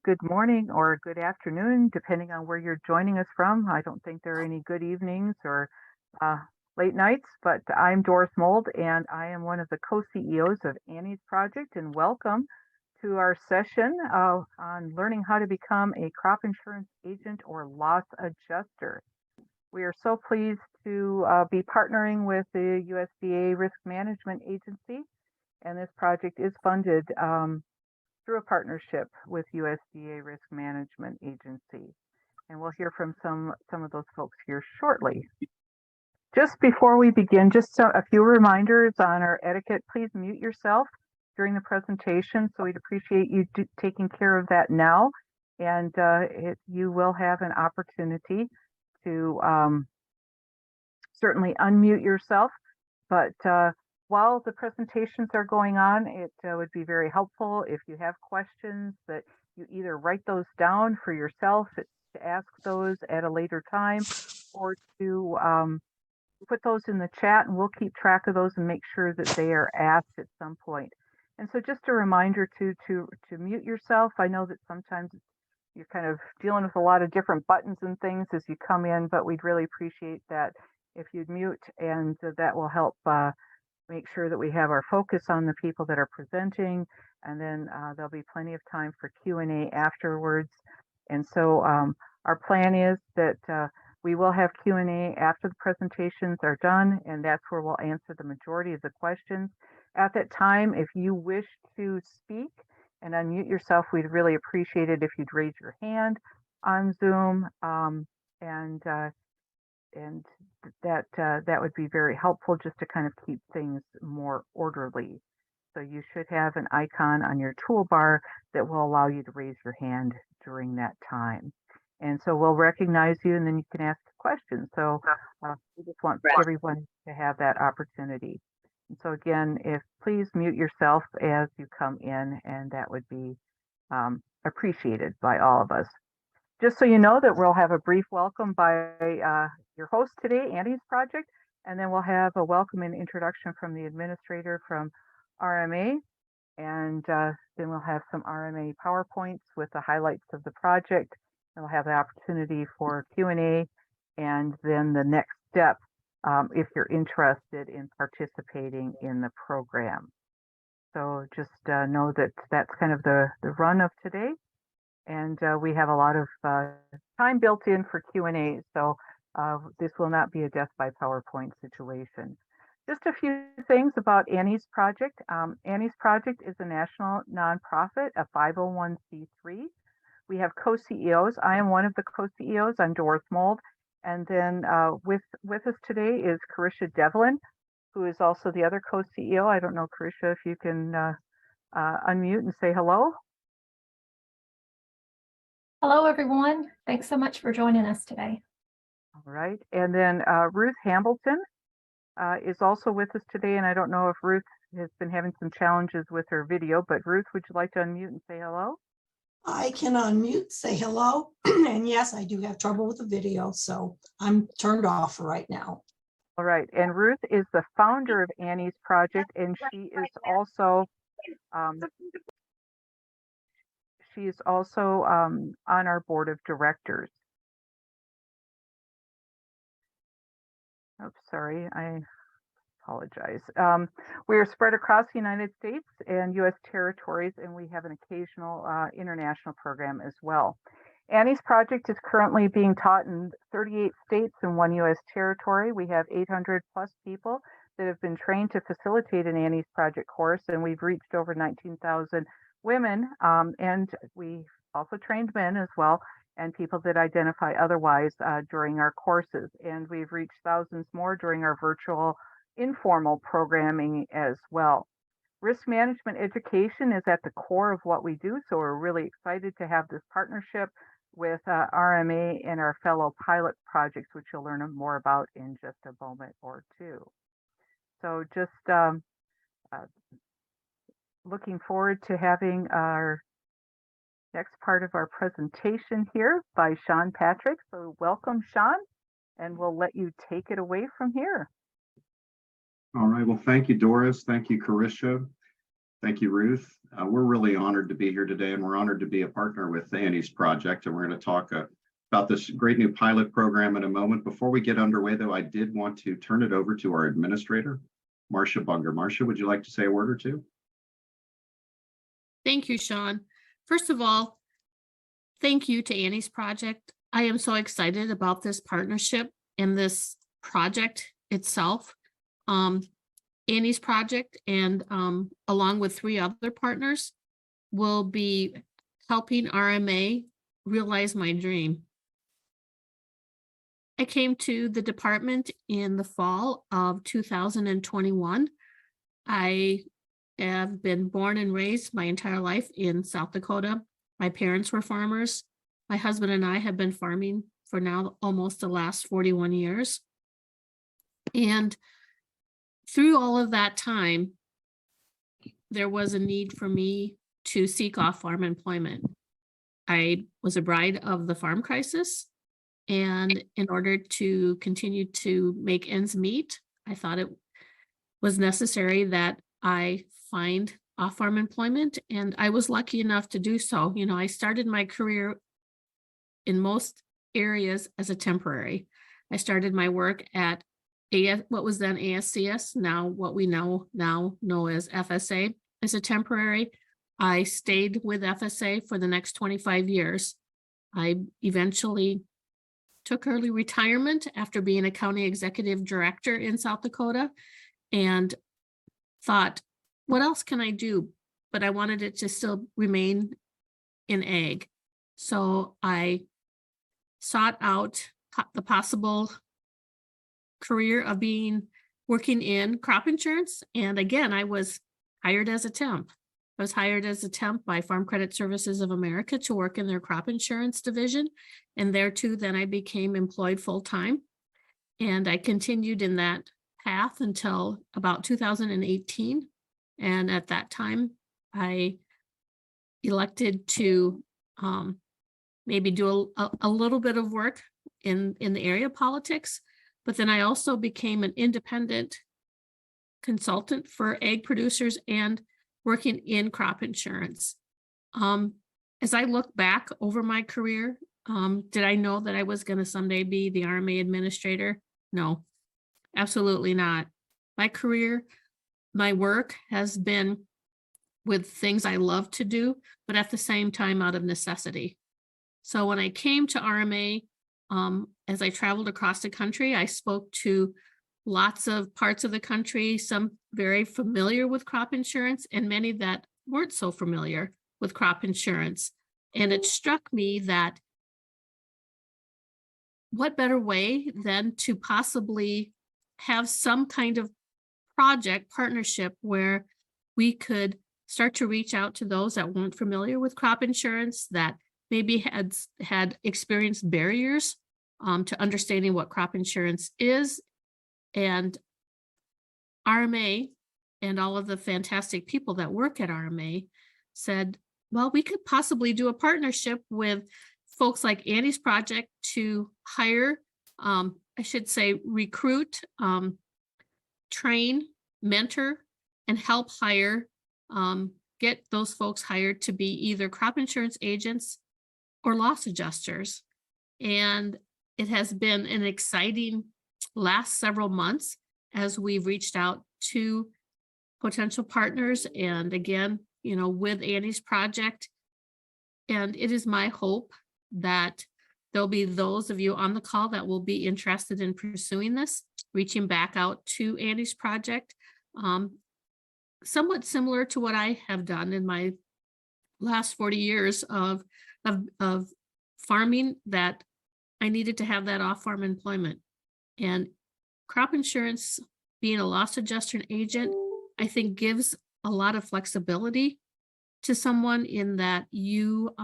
good morning or good afternoon, depending on where you're joining us from. I don't think there are any good evenings or uh, late nights, but I'm Doris Mold, and I am one of the co-CEOs of Annie's Project, and welcome to our session on learning how to become a crop insurance agent or loss adjuster. We are so pleased to be partnering with the USDA Risk Management Agency, and this project is funded through a partnership with USDA Risk Management Agency. And we'll hear from some of those folks here shortly. Just before we begin, just a few reminders on our etiquette. Please mute yourself during the presentation, so we'd appreciate you taking care of that now. And you will have an opportunity to certainly unmute yourself, but while the presentations are going on, it would be very helpful if you have questions that you either write those down for yourself to ask those at a later time, or to put those in the chat, and we'll keep track of those and make sure that they are asked at some point. And so just a reminder to mute yourself. I know that sometimes you're kind of dealing with a lot of different buttons and things as you come in, but we'd really appreciate that if you'd mute, and that will help make sure that we have our focus on the people that are presenting, and then there'll be plenty of time for Q&A afterwards. And so our plan is that we will have Q&A after the presentations are done, and that's where we'll answer the majority of the questions. At that time, if you wish to speak and unmute yourself, we'd really appreciate it if you'd raise your hand on Zoom, and that would be very helpful, just to kind of keep things more orderly. So you should have an icon on your toolbar that will allow you to raise your hand during that time. And so we'll recognize you, and then you can ask a question. So we just want everyone to have that opportunity. And so again, please mute yourself as you come in, and that would be appreciated by all of us. Just so you know that we'll have a brief welcome by your host today, Annie's Project, and then we'll have a welcome and introduction from the administrator from RMA, and then we'll have some RMA PowerPoints with the highlights of the project, and we'll have the opportunity for Q&A, and then the next step if you're interested in participating in the program. So just know that that's kind of the run of today. And we have a lot of time built in for Q&A, so this will not be a death by PowerPoint situation. Just a few things about Annie's Project. Annie's Project is a national nonprofit, a 501c3. We have co-CEOs. I am one of the co-CEOs. I'm Doris Mold. And then with us today is Carisha Devlin, who is also the other co-CEO. I don't know, Carisha, if you can unmute and say hello. Hello, everyone. Thanks so much for joining us today. All right. And then Ruth Hambleton is also with us today. And I don't know if Ruth has been having some challenges with her video, but Ruth, would you like to unmute and say hello? I can unmute, say hello. And yes, I do have trouble with the video, so I'm turned off for right now. All right. And Ruth is the founder of Annie's Project, and she is also on our board of directors. Oops, sorry, I apologize. We are spread across the United States and U.S. territories, and we have an occasional international program as well. Annie's Project is currently being taught in 38 states and 1 U.S. territory. We have 800 plus people that have been trained to facilitate an Annie's Project course, and we've reached over 19,000 women, and we also trained men as well, and people that identify otherwise during our courses. And we've reached thousands more during our virtual informal programming as well. Risk management education is at the core of what we do, so we're really excited to have this partnership with RMA and our fellow pilot projects, which you'll learn more about in just a moment or two. So just looking forward to having our next part of our presentation here by Sean Patrick. So welcome, Sean, and we'll let you take it away from here. All right, well, thank you, Doris. Thank you, Carisha. Thank you, Ruth. We're really honored to be here today, and we're honored to be a partner with Annie's project. And we're going to talk about this great new pilot program in a moment. Before we get underway, though, I did want to turn it over to our administrator, Marcia Bunger. Marcia, would you like to say a word or two? Thank you, Sean. First of all, thank you to Annie's project. I am so excited about this partnership and this project itself. Annie's project and along with 3 other partners will be helping RMA realize my dream. I came to the department in the fall of 2021. I have been born and raised my entire life in South Dakota. My parents were farmers. My husband and I have been farming for now almost the last 41 years. And through all of that time, there was a need for me to seek off-farm employment. I was a bride of the farm crisis, and in order to continue to make ends meet, I thought it was necessary that I find off-farm employment, and I was lucky enough to do so. You know, I started my career in most areas as a temporary. I started my work at what was then ASCS, now what we now know as FSA, as a temporary. I stayed with FSA for the next 25 years. I eventually took early retirement after being a county executive director in South Dakota and thought, what else can I do? But I wanted it to still remain in ag. So I sought out the possible career of working in crop insurance. And again, I was hired as a temp. I was hired as a temp by Farm Credit Services of America to work in their crop insurance division. And there too, then I became employed full-time. And I continued in that path until about 2018. And at that time, I elected to maybe do a little bit of work in the area of politics. But then I also became an independent consultant for ag producers and working in crop insurance. As I look back over my career, did I know that I was going to someday be the RMA administrator? No, absolutely not. My career, my work has been with things I love to do, but at the same time out of necessity. So when I came to RMA, as I traveled across the country, I spoke to lots of parts of the country, some very familiar with crop insurance and many that weren't so familiar with crop insurance. And it struck me that what better way than to possibly have some kind of partnership where we could start to reach out to those that weren't familiar with crop insurance, that maybe had experienced barriers to understanding what crop insurance is. And RMA and all of the fantastic people that work at RMA said, well, we could possibly do a partnership with folks like Annie's project to hire, recruit, train, mentor, and help hire, get those folks hired to be either crop insurance agents or loss adjusters. And it has been an exciting last several months as we've reached out to potential partners. And again, you know, with Annie's project. And it is my hope that there'll be those of you on the call that will be interested in pursuing this, reaching back out to Annie's project. Somewhat similar to what I have done in my last 40 years of farming, that I needed to have that off-farm employment. And crop insurance, being a loss adjuster and agent, I think gives a lot of flexibility to someone in that you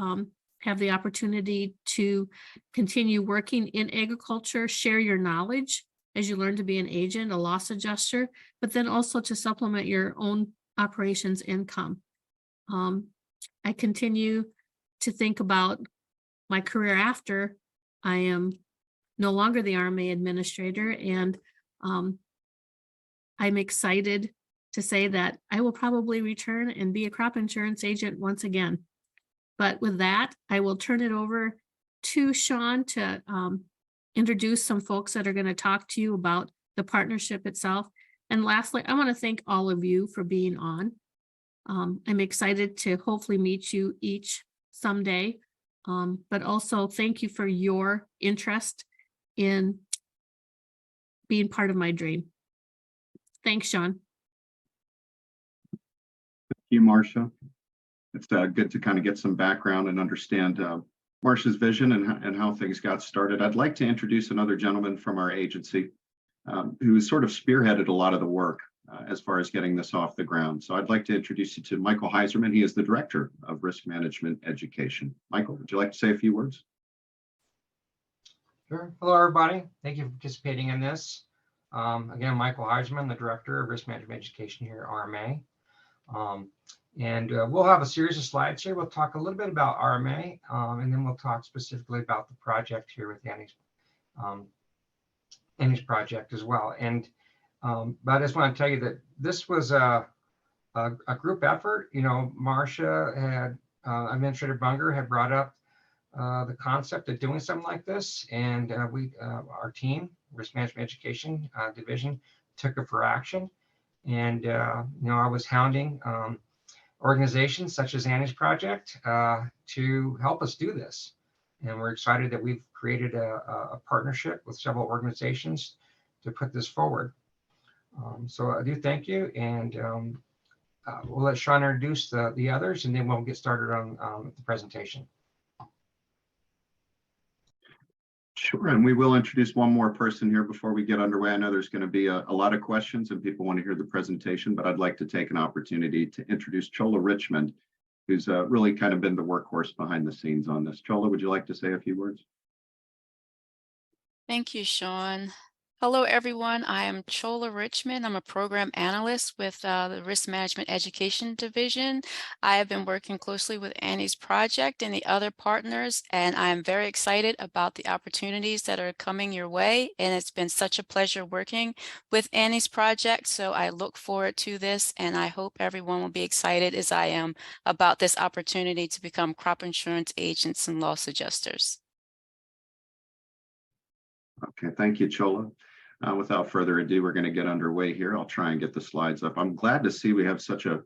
have the opportunity to continue working in agriculture, share your knowledge as you learn to be an agent, a loss adjuster, but then also to supplement your own operations income. I continue to think about my career after I am no longer the RMA administrator, and I'm excited to say that I will probably return and be a crop insurance agent once again. But with that, I will turn it over to Sean to introduce some folks that are going to talk to you about the partnership itself. And lastly, I want to thank all of you for being on. I'm excited to hopefully meet you each someday, but also thank you for your interest in being part of my dream. Thanks, Sean. Thank you, Marcia. It's good to kind of get some background and understand Marcia's vision and how things got started. I'd like to introduce another gentleman from our agency who sort of spearheaded a lot of the work as far as getting this off the ground. So I'd like to introduce you to Michael Heiserman. He is the Director of Risk Management Education. Michael, would you like to say a few words? Sure. Hello, everybody. Thank you for participating in this. Again, Michael Heiserman, the Director of Risk Management Education here at RMA. We'll have a series of slides here. We'll talk a little bit about RMA, and then we'll talk specifically about the project here with Annie's project as well. But I just want to tell you that this was a group effort. You know, Marcia had, Administrator Bunger had brought up the concept of doing something like this, and our team, Risk Management Education Division, took it for action. And you know, I was hounding organizations such as Annie's Project to help us do this. And we're excited that we've created a partnership with several organizations to put this forward. So I do thank you, and we'll let Sean introduce the others, and then we'll get started on the presentation. Sure, and we will introduce one more person here before we get underway. I know there's going to be a lot of questions and people want to hear the presentation, but I'd like to take an opportunity to introduce Chola Richmond, who's really kind of been the workhorse behind the scenes on this. Chola, would you like to say a few words? Thank you, Sean. Hello, everyone. I am Chola Richmond. I'm a program analyst with the Risk Management Education Division. I have been working closely with Annie's project and the other partners, and I am very excited about the opportunities that are coming your way. And it's been such a pleasure working with Annie's project. So I look forward to this, and I hope everyone will be excited as I am about this opportunity to become crop insurance agents and loss adjusters. Okay, thank you, Chola. Without further ado, we're going to get underway here. I'll try and get the slides up. I'm glad to see we have such a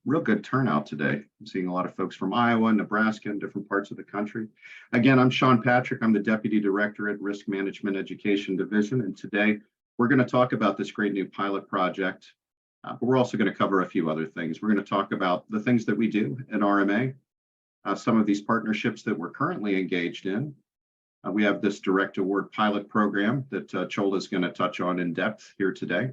real good turnout today. I'm seeing a lot of folks from Iowa, Nebraska, and different parts of the country. Again, I'm Sean Patrick. I'm the Deputy Director at Risk Management Education Division. And today we're going to talk about this great new pilot project, but we're also going to cover a few other things. We're going to talk about the things that we do at RMA, some of these partnerships that we're currently engaged in. We have this direct award pilot program that Chola is going to touch on in depth here today.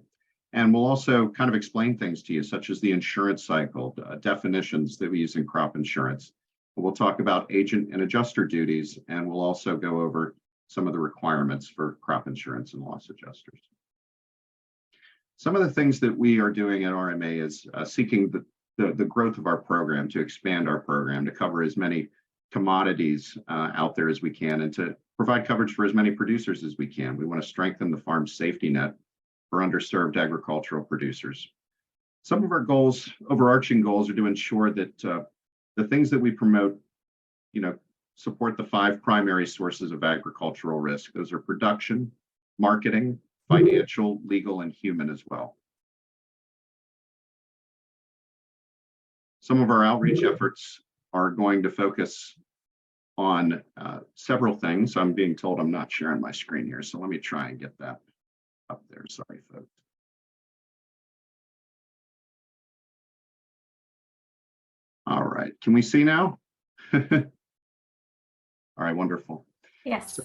And we'll also kind of explain things to you, such as the insurance cycle, definitions that we use in crop insurance. We'll talk about agent and adjuster duties, and we'll also go over some of the requirements for crop insurance and loss adjusters. Some of the things that we are doing at RMA is seeking the growth of our program, to expand our program, to cover as many commodities out there as we can, and to provide coverage for as many producers as we can. We want to strengthen the farm safety net for underserved agricultural producers. Some of our goals, overarching goals, are to ensure that the things that we promote, you know, support the 5 primary sources of agricultural risk. Those are production, marketing, financial, legal, and human as well. Some of our outreach efforts are going to focus on several things. I'm being told I'm not sharing my screen here, so let me try and get that up there. Sorry, folks. All right, can we see now? All right, wonderful. Yes.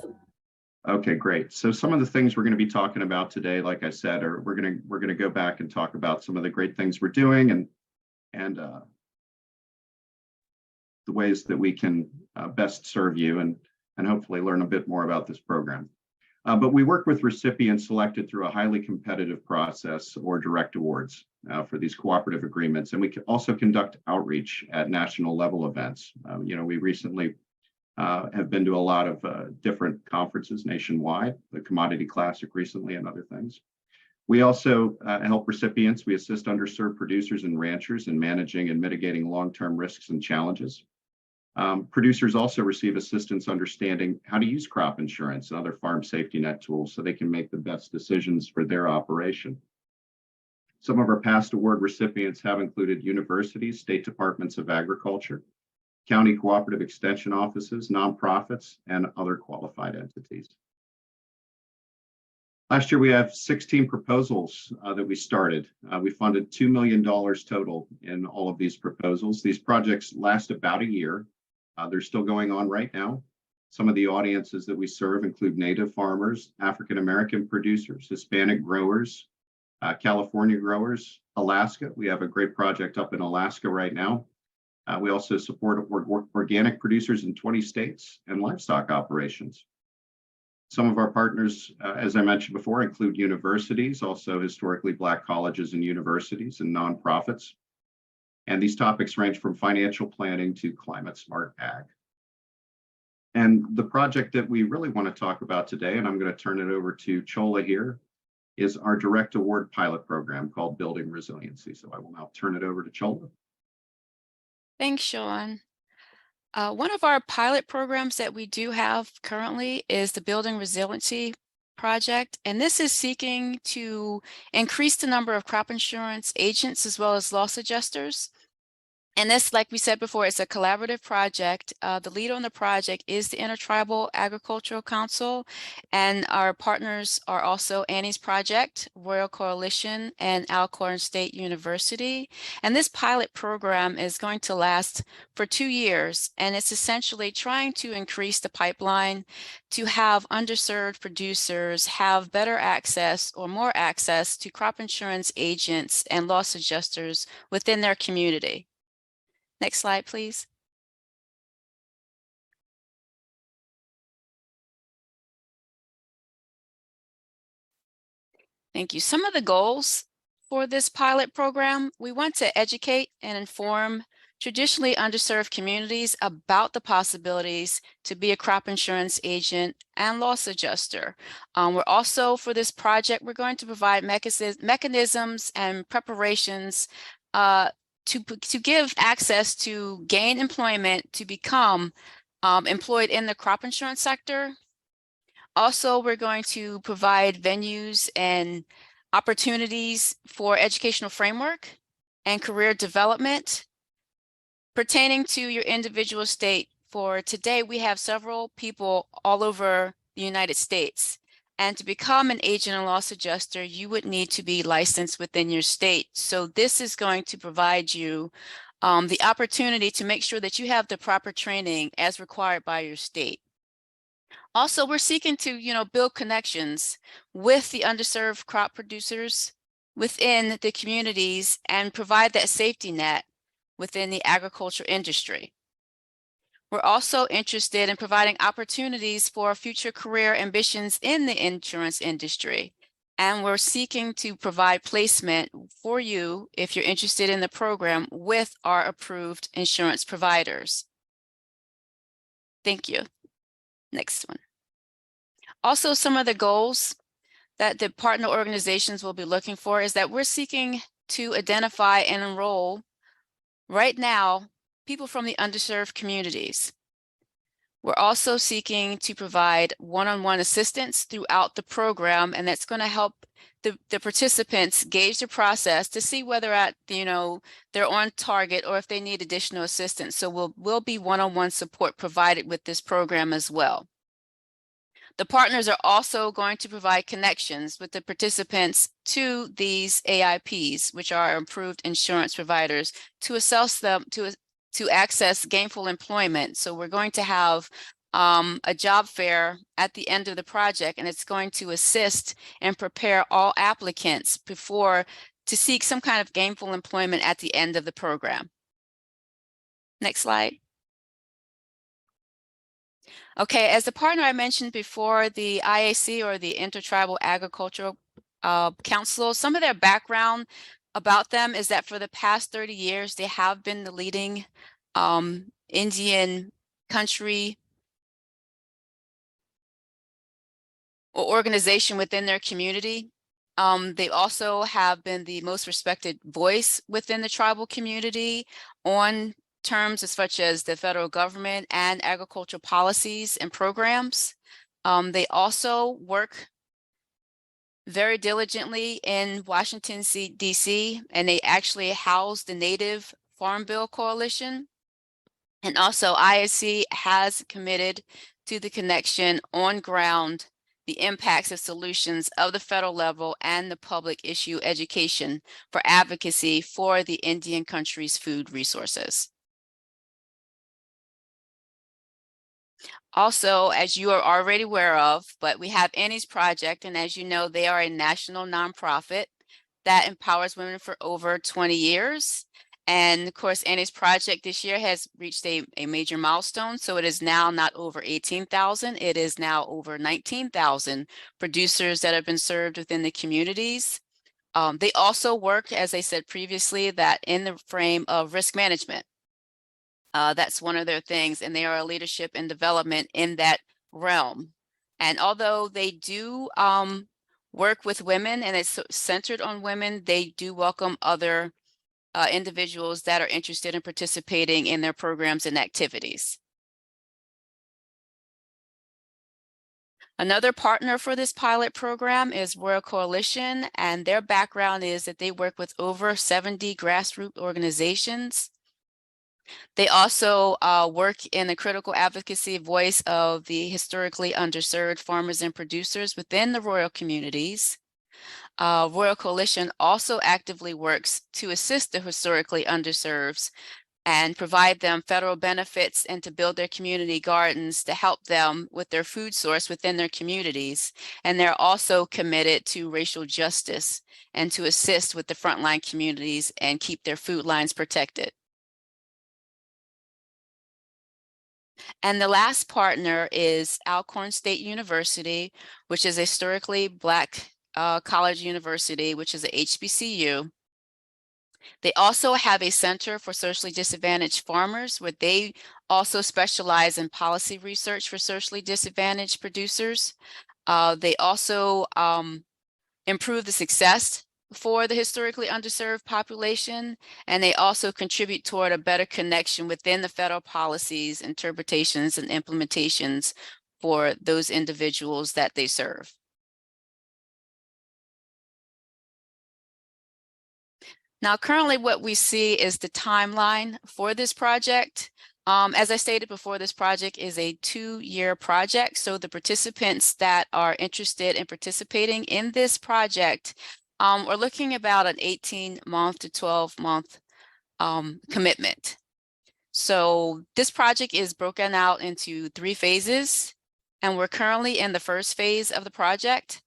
Okay, great. So some of the things we're going to be talking about today, like I said, are we're going to go back and talk about some of the great things we're doing and the ways that we can best serve you and hopefully learn a bit more about this program. But we work with recipients selected through a highly competitive process or direct awards for these cooperative agreements. And we can also conduct outreach at national level events. You know, we recently have been to a lot of different conferences nationwide, the Commodity Classic recently and other things. We also help recipients. We assist underserved producers and ranchers in managing and mitigating long-term risks and challenges. Producers also receive assistance understanding how to use crop insurance and other farm safety net tools so they can make the best decisions for their operation. Some of our past award recipients have included universities, state departments of agriculture, county cooperative extension offices, nonprofits, and other qualified entities. Last year, we have 16 proposals that we started. We funded $2 million total in all of these proposals. These projects last about a year. They're still going on right now. Some of the audiences that we serve include Native farmers, African-American producers, Hispanic growers, California growers, Alaska. We have a great project up in Alaska right now. We also support organic producers in 20 states and livestock operations. Some of our partners, as I mentioned before, include universities, also historically Black colleges and universities, and nonprofits. And these topics range from financial planning to climate smart ag. And the project that we really want to talk about today, and I'm going to turn it over to Chola here, is our direct award pilot program called Building Resiliency. So I will now turn it over to Chola. Thanks, Sean. One of our pilot programs that we do have currently is the Building Resiliency project, and this is seeking to increase the number of crop insurance agents as well as loss adjusters. And this, like we said before, it's a collaborative project. The lead on the project is the Intertribal Agriculture Council, and our partners are also Annie's Project, Royal Coalition, and Alcorn State University. And this pilot program is going to last for 2 years, and it's essentially trying to increase the pipeline to have underserved producers have better access or more access to crop insurance agents and loss adjusters within their community. Next slide, please. Thank you. Some of the goals for this pilot program, we want to educate and inform traditionally underserved communities about the possibilities to be a crop insurance agent and loss adjuster. We're also, for this project, we're going to provide mechanisms and preparations to give access to gain employment to become employed in the crop insurance sector. Also, we're going to provide venues and opportunities for educational framework and career development pertaining to your individual state. For today, we have several people all over the United States. And to become an agent and loss adjuster, you would need to be licensed within your state. So this is going to provide you the opportunity to make sure that you have the proper training as required by your state. Also, we're seeking to, build connections with the underserved crop producers within the communities and provide that safety net within the agriculture industry. We're also interested in providing opportunities for future career ambitions in the insurance industry. And we're seeking to provide placement for you if you're interested in the program with our approved insurance providers. Thank you. Next one. Also, some of the goals that the partner organizations will be looking for is that we're seeking to identify and enroll right now people from the underserved communities. We're also seeking to provide one-on-one assistance throughout the program, and that's going to help the participants gauge the process to see whether they're on target or if they need additional assistance. So will be one-on-one support provided with this program as well. The partners are also going to provide connections with the participants to these AIPs, which are approved insurance providers, to assess them to access gainful employment. So we're going to have a job fair at the end of the project, and it's going to assist and prepare all applicants to seek some kind of gainful employment at the end of the program. Next slide. Okay, as the partner I mentioned before, the IAC, or the Intertribal Agriculture Council, some of their background about them is that for the past 30 years, they have been the leading Indian country or organization within their community. They also have been the most respected voice within the tribal community on terms such as the federal government and agricultural policies and programs. They also work very diligently in Washington, D.C., and they actually house the Native Farm Bill Coalition. And also ISC has committed to the connection on ground, the impacts of solutions of the federal level and the public issue education for advocacy for the Indian country's food resources. Also, as you are already aware of, but we have Annie's Project, and as you know, they are a national nonprofit that empowers women for over 20 years. And of course, Annie's Project this year has reached a major milestone. So it is now not over 18,000, it is now over 19,000 producers that have been served within the communities. They also work, as I said previously, that in the frame of risk management. That's one of their things, and they are a leadership and development in that realm. And although they do work with women and it's centered on women, they do welcome other individuals that are interested in participating in their programs and activities. Another partner for this pilot program is Royal Coalition, and their background is that they work with over 70 grassroots organizations. They also work in the critical advocacy voice of the historically underserved farmers and producers within the rural communities. Royal Coalition also actively works to assist the historically underserved and provide them federal benefits and to build their community gardens to help them with their food source within their communities. And they're also committed to racial justice and to assist with the frontline communities and keep their food lines protected. And the last partner is Alcorn State University, which is a historically Black college university, which is a HBCU. They also have a Center for Socially Disadvantaged Farmers, where they also specialize in policy research for socially disadvantaged producers. They also improve the success for the historically underserved population, and they also contribute toward a better connection within the federal policies, interpretations, and implementations for those individuals that they serve. Now, currently what we see is the timeline for this project. As I stated before, this project is a 2-year project. So the participants that are interested in participating in this project are looking about an 18-month to 12-month commitment. So this project is broken out into 3 phases, and we're currently in the first phase of the project.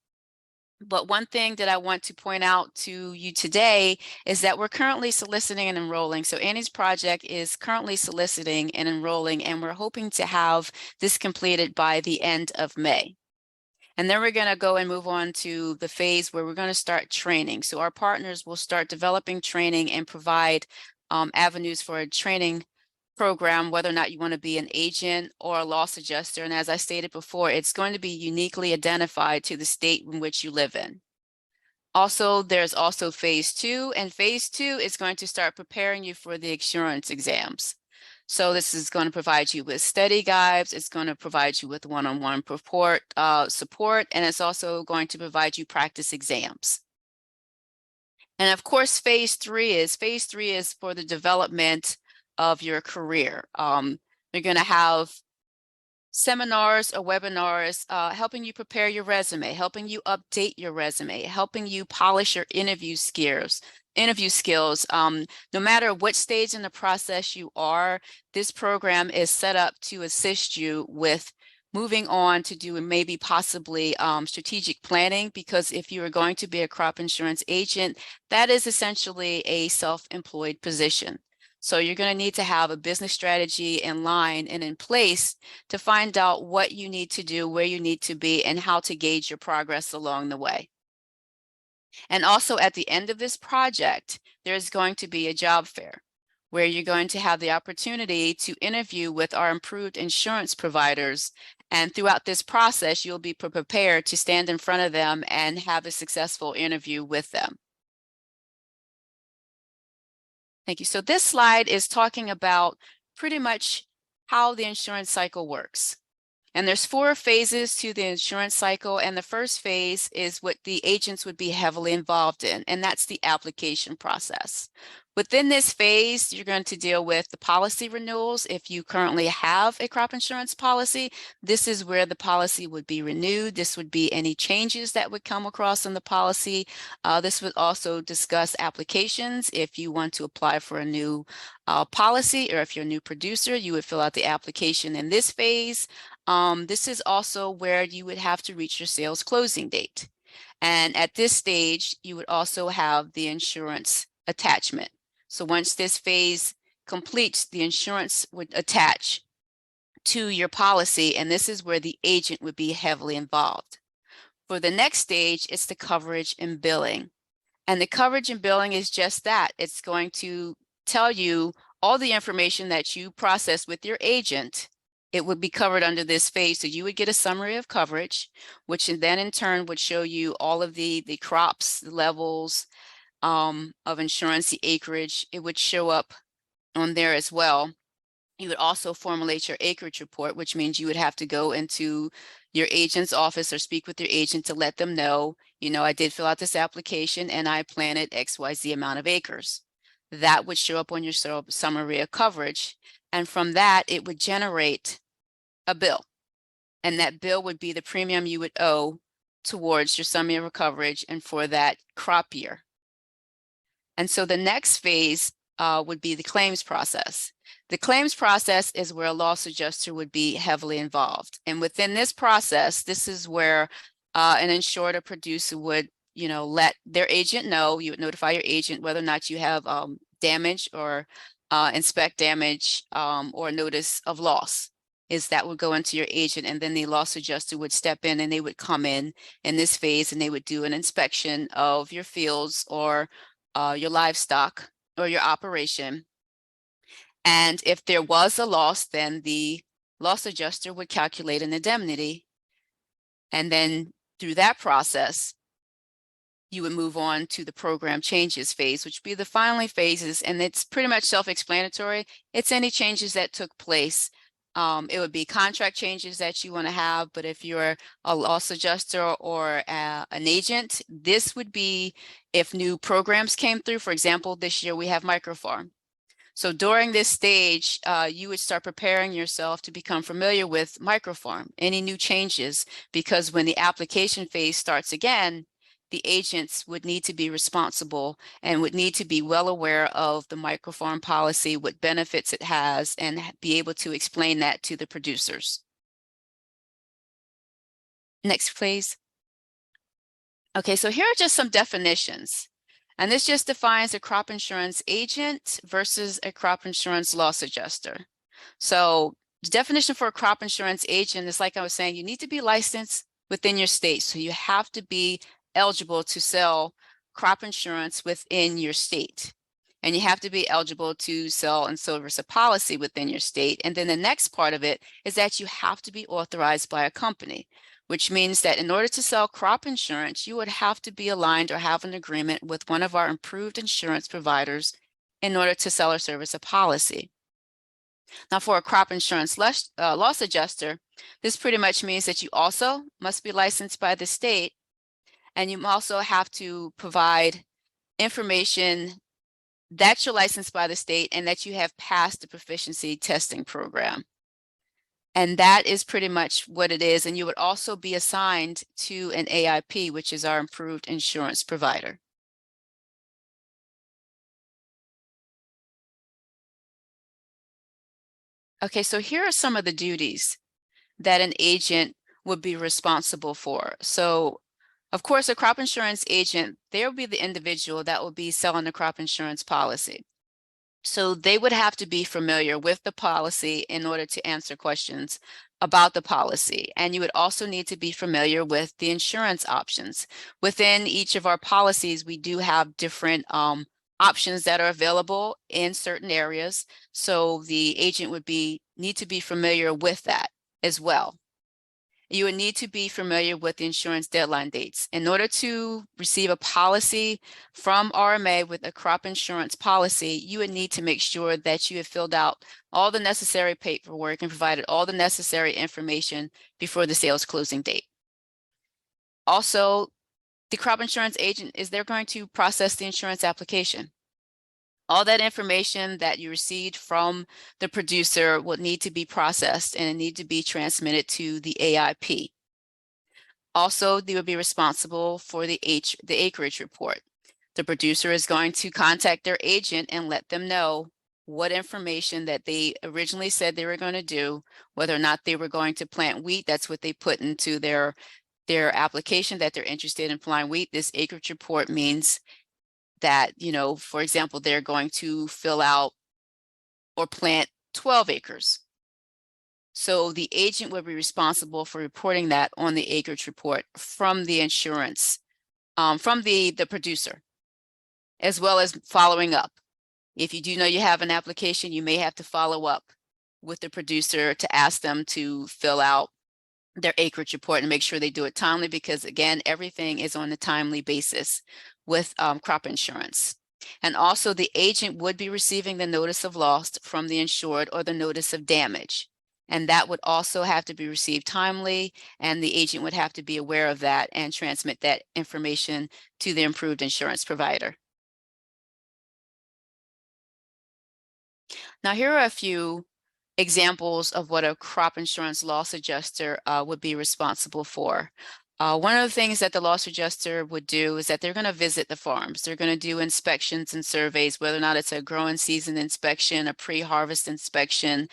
But one thing that I want to point out to you today is that we're currently soliciting and enrolling. So Annie's Project is currently soliciting and enrolling, and we're hoping to have this completed by the end of May. And then we're going to go and move on to the phase where we're going to start training. So our partners will start developing training and provide avenues for a training program, whether or not you want to be an agent or a loss adjuster. And as I stated before, it's going to be uniquely identified to the state in which you live in. Also, there's also phase 2, and phase 2 is going to start preparing you for the insurance exams. So this is going to provide you with study guides, it's going to provide you with one-on-one support, and it's also going to provide you practice exams. And of course, phase 3 is for the development of your career. You're going to have seminars or webinars helping you prepare your resume, helping you update your resume, helping you polish your interview skills. No matter what stage in the process you are, this program is set up to assist you with moving on to do maybe possibly strategic planning, because if you are going to be a crop insurance agent, that is essentially a self-employed position. So you're going to need to have a business strategy in line and in place to find out what you need to do, where you need to be, and how to gauge your progress along the way. And also at the end of this project, there's going to be a job fair where you're going to have the opportunity to interview with our approved insurance providers And throughout this process, you'll be prepared to stand in front of them and have a successful interview with them. Thank you. So this slide is talking about pretty much how the insurance cycle works. And there's 4 phases to the insurance cycle. And the first phase is what the agents would be heavily involved in, and that's the application process. Within this phase, you're going to deal with the policy renewals. If you currently have a crop insurance policy, this is where the policy would be renewed. This would be any changes that would come across in the policy. This would also discuss applications. If you want to apply for a new policy, or if you're a new producer, you would fill out the application in this phase. This is also where you would have to reach your sales closing date. And at this stage, you would also have the insurance attachment. So once this phase completes, the insurance would attach to your policy, and this is where the agent would be heavily involved. For the next stage, it's the coverage and billing. And the coverage and billing is just that. It's going to tell you all the information that you process with your agent. It would be covered under this phase. So you would get a summary of coverage, which then in turn would show you all of the crops, the levels of insurance, the acreage. It would show up on there as well. You would also formulate your acreage report, which means you would have to go into your agent's office or speak with your agent to let them know, you know, I did fill out this application and I planted XYZ amount of acres. That would show up on your summary of coverage. And from that, it would generate a bill. And that bill would be the premium you would owe towards your summary of coverage and for that crop year. And so the next phase would be the claims process. The claims process is where a loss adjuster would be heavily involved. And within this process, this is where an insured or producer would, you know, let their agent know. You would notify your agent whether or not you have damage or inspect damage or notice of loss. That would go into your agent, and then the loss adjuster would step in and they would come in this phase and they would do an inspection of your fields or your livestock or your operation. And if there was a loss, then the loss adjuster would calculate an indemnity. And then through that process, you would move on to the program changes phase, which would be the final phases. And it's pretty much self-explanatory. It's any changes that took place. It would be contract changes that you want to have, but if you're a loss adjuster or an agent, this would be if new programs came through. For example, this year we have microfarm. So during this stage, you would start preparing yourself to become familiar with microfarm, any new changes, because when the application phase starts again, the agents would need to be responsible and would need to be well aware of the microfarm policy, what benefits it has, and be able to explain that to the producers. Next, please. Okay, so here are just some definitions. And this just defines a crop insurance agent versus a crop insurance loss adjuster. So the definition for a crop insurance agent is, like I was saying, you need to be licensed within your state. So you have to be eligible to sell crop insurance within your state. And you have to be eligible to sell and service a policy within your state. And then the next part of it is that you have to be authorized by a company, which means that in order to sell crop insurance, you would have to be aligned or have an agreement with one of our improved insurance providers in order to sell or service a policy. Now, for a crop insurance loss adjuster, this pretty much means that you also must be licensed by the state, and you also have to provide information that you're licensed by the state and that you have passed the proficiency testing program. And that is pretty much what it is. And you would also be assigned to an AIP, which is our improved insurance provider. Okay, so here are some of the duties that an agent would be responsible for. So, of course, a crop insurance agent, there will be the individual that will be selling the crop insurance policy. So they would have to be familiar with the policy in order to answer questions about the policy. And you would also need to be familiar with the insurance options. Within each of our policies, we do have different options that are available in certain areas. So the agent would need to be familiar with that as well. you would need to be familiar with the insurance deadline dates. In order to receive a policy from RMA with a crop insurance policy, you would need to make sure that you have filled out all the necessary paperwork and provided all the necessary information before the sales closing date. Also, the crop insurance agent is they're going to process the insurance application. All that information that you received from the producer will need to be processed and it need to be transmitted to the AIP. Also, they will be responsible for the acreage report. The producer is going to contact their agent and let them know what information that they originally said they were going to do, whether or not they were going to plant wheat. That's what they put into their application, that they're interested in planting wheat. This acreage report means that, you know, for example, they're going to fill out or plant 12 acres. So the agent would be responsible for reporting that on the acreage report from the insurance, from the producer, as well as following up. If you do know you have an application, you may have to follow up with the producer to ask them to fill out their acreage report and make sure they do it timely, because again, everything is on a timely basis with crop insurance. And also the agent would be receiving the notice of loss from the insured or the notice of damage. And that would also have to be received timely, and the agent would have to be aware of that and transmit that information to the approved insurance provider. Now, here are a few examples of what a crop insurance loss adjuster would be responsible for. One of the things that the loss adjuster would do is that they're going to visit the farms. They're going to do inspections and surveys, whether or not it's a growing season inspection, a pre-harvest inspection.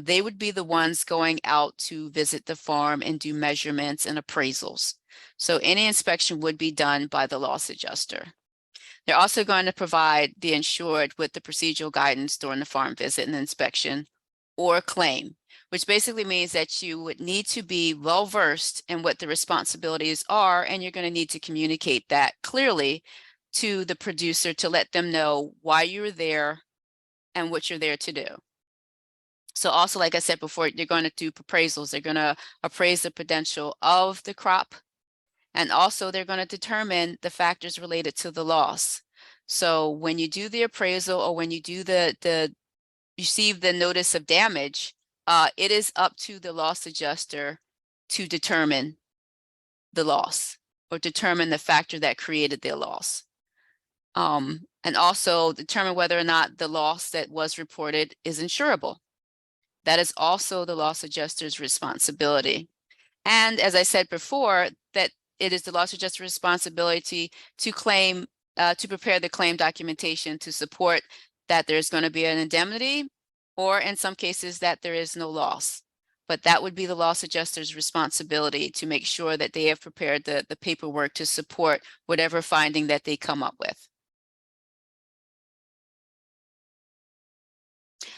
They would be the ones going out to visit the farm and do measurements and appraisals. So any inspection would be done by the loss adjuster. They're also going to provide the insured with the procedural guidance during the farm visit and inspection or claim, which basically means that you would need to be well versed in what the responsibilities are, and you're going to need to communicate that clearly to the producer to let them know why you're there and what you're there to do. So also, like I said before, you're going to do appraisals. They're going to appraise the potential of the crop, and also they're going to determine the factors related to the loss. So when you do the appraisal or when you do receive the notice of damage, it is up to the loss adjuster to determine the loss or determine the factor that created the loss. And also determine whether or not the loss that was reported is insurable. That is also the loss adjuster's responsibility. And as I said before, that it is the loss adjuster's responsibility to claim, to prepare the claim documentation to support that there's going to be an indemnity, or in some cases that there is no loss. But that would be the loss adjuster's responsibility to make sure that they have prepared the paperwork to support whatever finding that they come up with.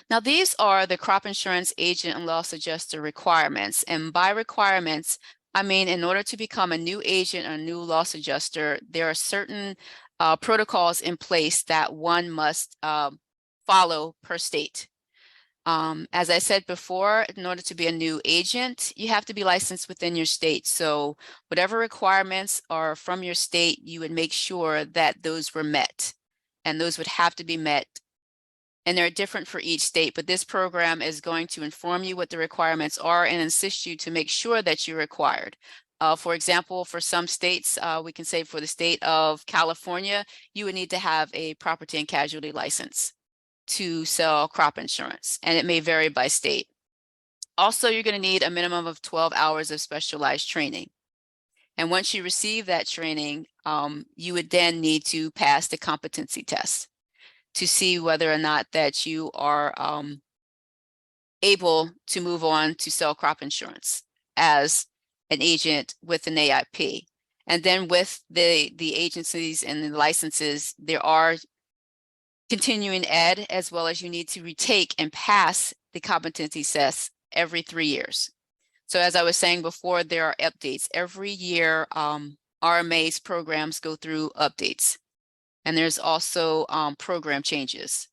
Now, these are the crop insurance agent and loss adjuster requirements. And by requirements, I mean, in order to become a new agent or a new loss adjuster, there are certain protocols in place that one must follow per state. As I said before, in order to be a new agent, you have to be licensed within your state. So whatever requirements are from your state, you would make sure that those were met, and those would have to be met. And they're different for each state, but this program is going to inform you what the requirements are and assist you to make sure that you're required. For example, for some states, we can say for the state of California, you would need to have a property and casualty license to sell crop insurance, and it may vary by state. Also, you're going to need a minimum of 12 hours of specialized training. And once you receive that training, you would then need to pass the competency test to see whether or not that you are able to move on to sell crop insurance as an agent with an AIP. And then with the agencies and the licenses, there are continuing ed, as well as you need to retake and pass the competency tests every 3 years. So as I was saying before, there are updates. Every year, RMA's programs go through updates. And there's also program changes.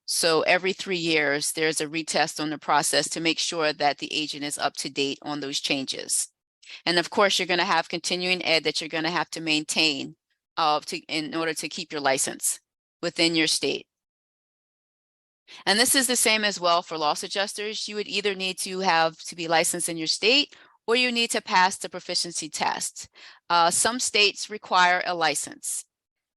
So every 3 years, there's a retest on the process to make sure that the agent is up to date on those changes. And of course, you're going to have continuing ed that you're going to have to maintain in order to keep your license within your state. And this is the same as well for loss adjusters. You would either need to be licensed in your state, or you need to pass the proficiency test. Some states require a license.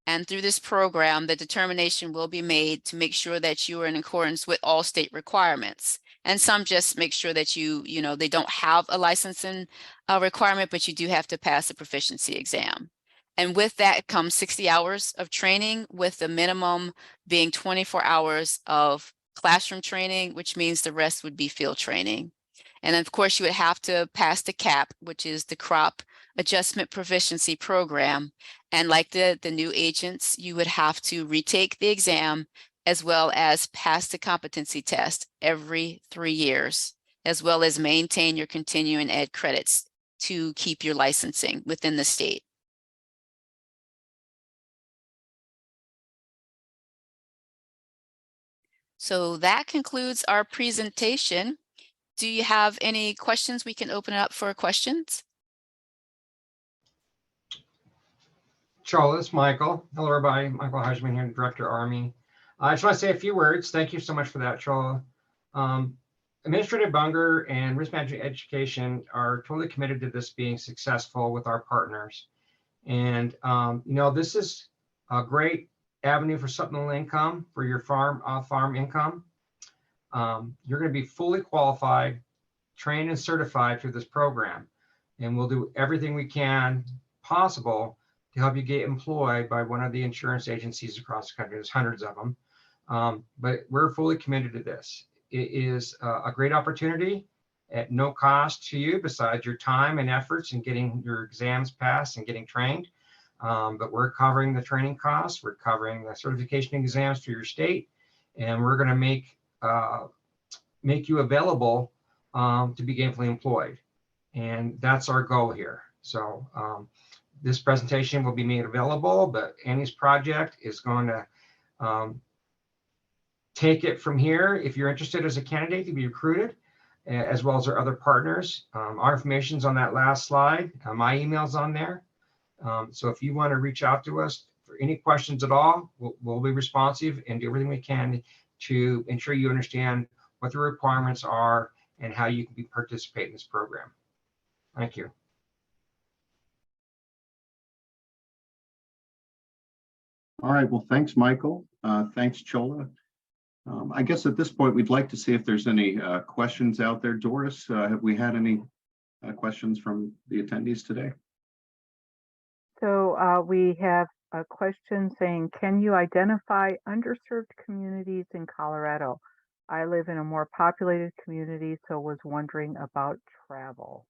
And through this program, the determination will be made to make sure that you are in accordance with all state requirements. And some just make sure that they don't have a licensing requirement, but you do have to pass the proficiency exam. And with that comes 60 hours of training, with the minimum being 24 hours of classroom training, which means the rest would be field training. And of course, you would have to pass the CAP, which is the Crop Adjustment Proficiency Program. And like the new agents, you would have to retake the exam as well as pass the competency test every 3 years, as well as maintain your continuing ed credits to keep your licensing within the state. So that concludes our presentation. Do you have any questions? We can open it up for questions. Chola, it's Michael. Hello, everybody. Michael Heisman here, Director Army. I just want to say a few words. Thank you so much for that, Chola. Administrative Bunger and Risk Management Education are totally committed to this being successful with our partners. And, this is a great avenue for supplemental income for your farm income. You're going to be fully qualified, trained, and certified through this program. And we'll do everything we can possible to help you get employed by one of the insurance agencies across the country. There's hundreds of them. But we're fully committed to this. It is a great opportunity at no cost to you besides your time and efforts in getting your exams passed and getting trained. But we're covering the training costs. We're covering the certification exams through your state. And we're going to make you available to be gainfully employed. And that's our goal here. So this presentation will be made available, but Annie's project is going to take it from here. If you're interested as a candidate to be recruited, as well as our other partners, our information's on that last slide. My email's on there. So if you want to reach out to us for any questions at all, we'll be responsive and do everything we can to ensure you understand what the requirements are and how you can participate in this program. Thank you. All right, well, thanks, Michael. Thanks, Chola. I guess at this point, we'd like to see if there's any questions out there. Doris, have we had any questions from the attendees today? So we have a question saying, can you identify underserved communities in Colorado? I live in a more populated community, so was wondering about travel.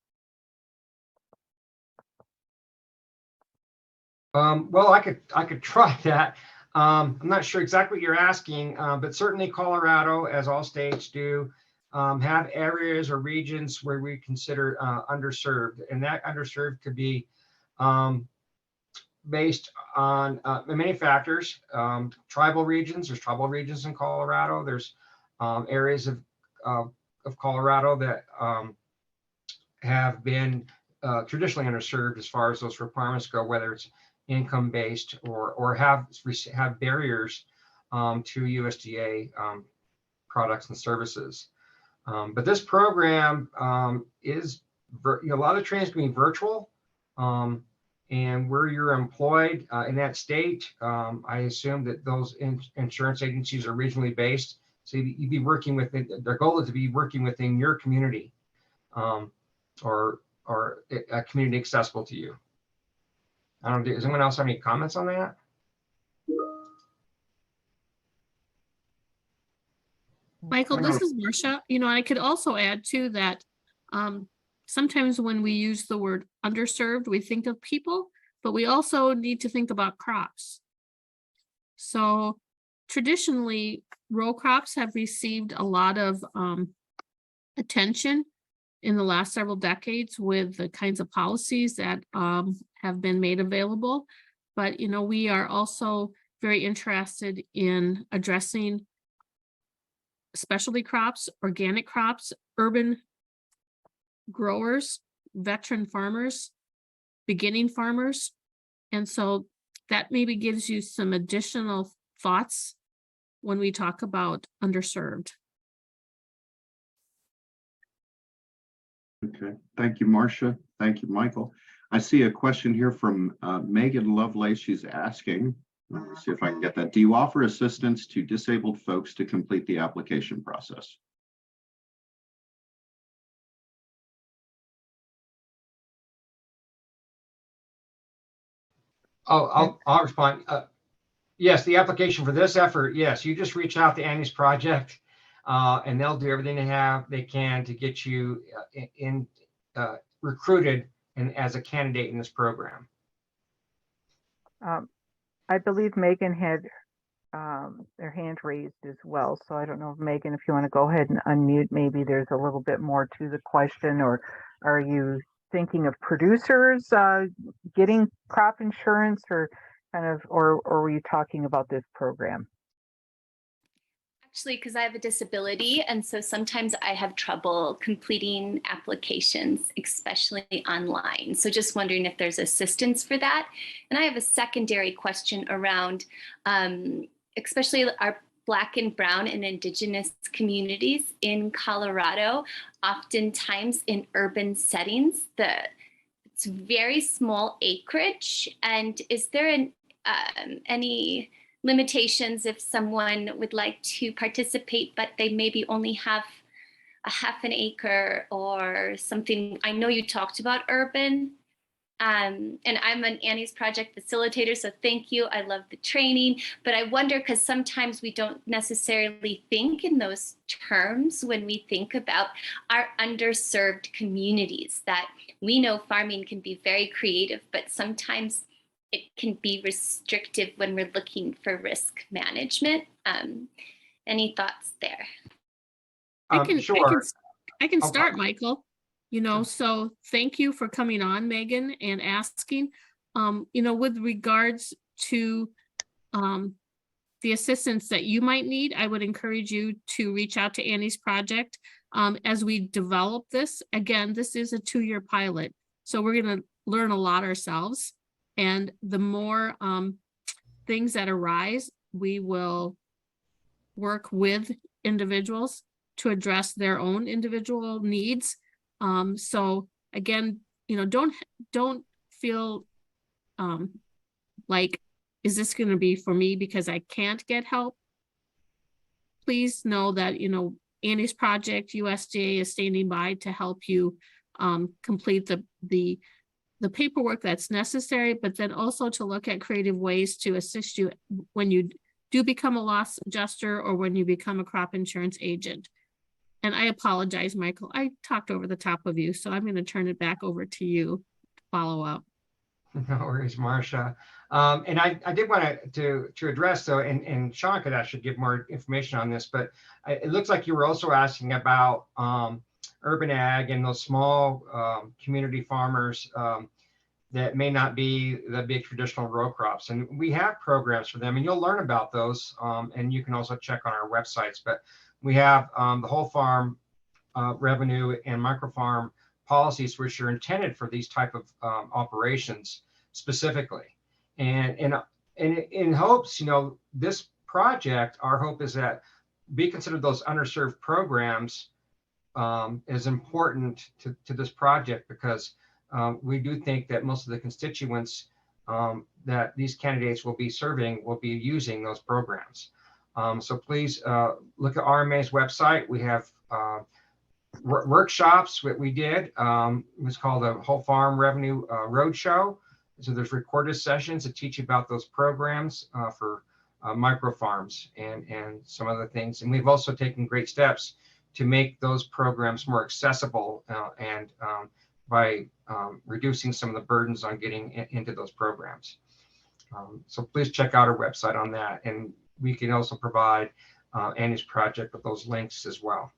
Well, I could try that. I'm not sure exactly what you're asking, but certainly Colorado, as all states do, have areas or regions where we consider underserved, and that underserved could be based on many factors. Tribal regions, there's tribal regions in Colorado. There's areas of Colorado that have been traditionally underserved as far as those requirements go, whether it's income based or have barriers to USDA products and services. But this program is, a lot of trainings can be virtual, and where you're employed in that state, I assume that those insurance agencies are regionally based. So you'd be working within, their goal is to be working within your community or a community accessible to you. I don't know, does anyone else have any comments on that? Michael, this is Marcia. I could also add too that sometimes when we use the word underserved, we think of people, but we also need to think about crops. So traditionally, row crops have received a lot of attention in the last several decades with the kinds of policies that have been made available. But, we are also very interested in addressing specialty crops, organic crops, urban growers, veteran farmers, beginning farmers. And so that maybe gives you some additional thoughts when we talk about underserved. Okay, thank you, Marcia. Thank you, Michael. I see a question here from Megan Lovelace. She's asking, let me see if I can get that. Do you offer assistance to disabled folks to complete the application process? Oh, I'll respond. Yes, the application for this effort, yes, you just reach out to Annie's project and they'll do everything they can to get you recruited and as a candidate in this program. I believe Megan had their hand raised as well. So I don't know, Megan, if you want to go ahead and unmute, maybe there's a little bit more to the question, or are you thinking of producers getting crop insurance, or or were you talking about this program? Actually, because I have a disability, and so sometimes I have trouble completing applications, especially online. So just wondering if there's assistance for that. And I have a secondary question around, especially our Black and Brown and Indigenous communities in Colorado, oftentimes in urban settings. It's very small acreage. And is there any limitations if someone would like to participate, but they maybe only have a half an acre or something? I know you talked about urban, and I'm an Annie's Project facilitator, so thank you. I love the training, but I wonder, because sometimes we don't necessarily think in those terms when we think about our underserved communities, that we know farming can be very creative, but sometimes it can be restrictive when we're looking for risk management. Any thoughts there? Sure. I can start, Michael. So thank you for coming on, Megan, and asking. With regards to the assistance that you might need, I would encourage you to reach out to Annie's Project as we develop this. Again, this is a 2-year pilot, so we're going to learn a lot ourselves. And the more things that arise, we will work with individuals to address their own individual needs. So again, don't feel like, is this going to be for me because I can't get help? Please know that, Annie's Project, USDA is standing by to help you complete the paperwork that's necessary, but then also to look at creative ways to assist you when you do become a loss adjuster or when you become a crop insurance agent. And I apologize, Michael, I talked over the top of you, so I'm going to turn it back over to you to follow up. No worries, Marcia. And I did want to address, though, and Sean could actually give more information on this, but it looks like you were also asking about urban ag and those small community farmers that may not be the big traditional row crops. And we have programs for them, and you'll learn about those. And you can also check on our websites. But we have the whole farm revenue and microfarm policies, which are intended for these type of operations specifically. And in hopes, this project, our hope is that we consider those underserved programs is important to this project, because we do think that most of the constituents that these candidates will be serving will be using those programs. So please look at RMA's website. We have workshops that we did. It was called a Whole Farm Revenue Roadshow. So there's recorded sessions that teach you about those programs for micro farms and some other things. And we've also taken great steps to make those programs more accessible and by reducing some of the burdens on getting into those programs. So please check out our website on that. And we can also provide Annie's Project with those links as well.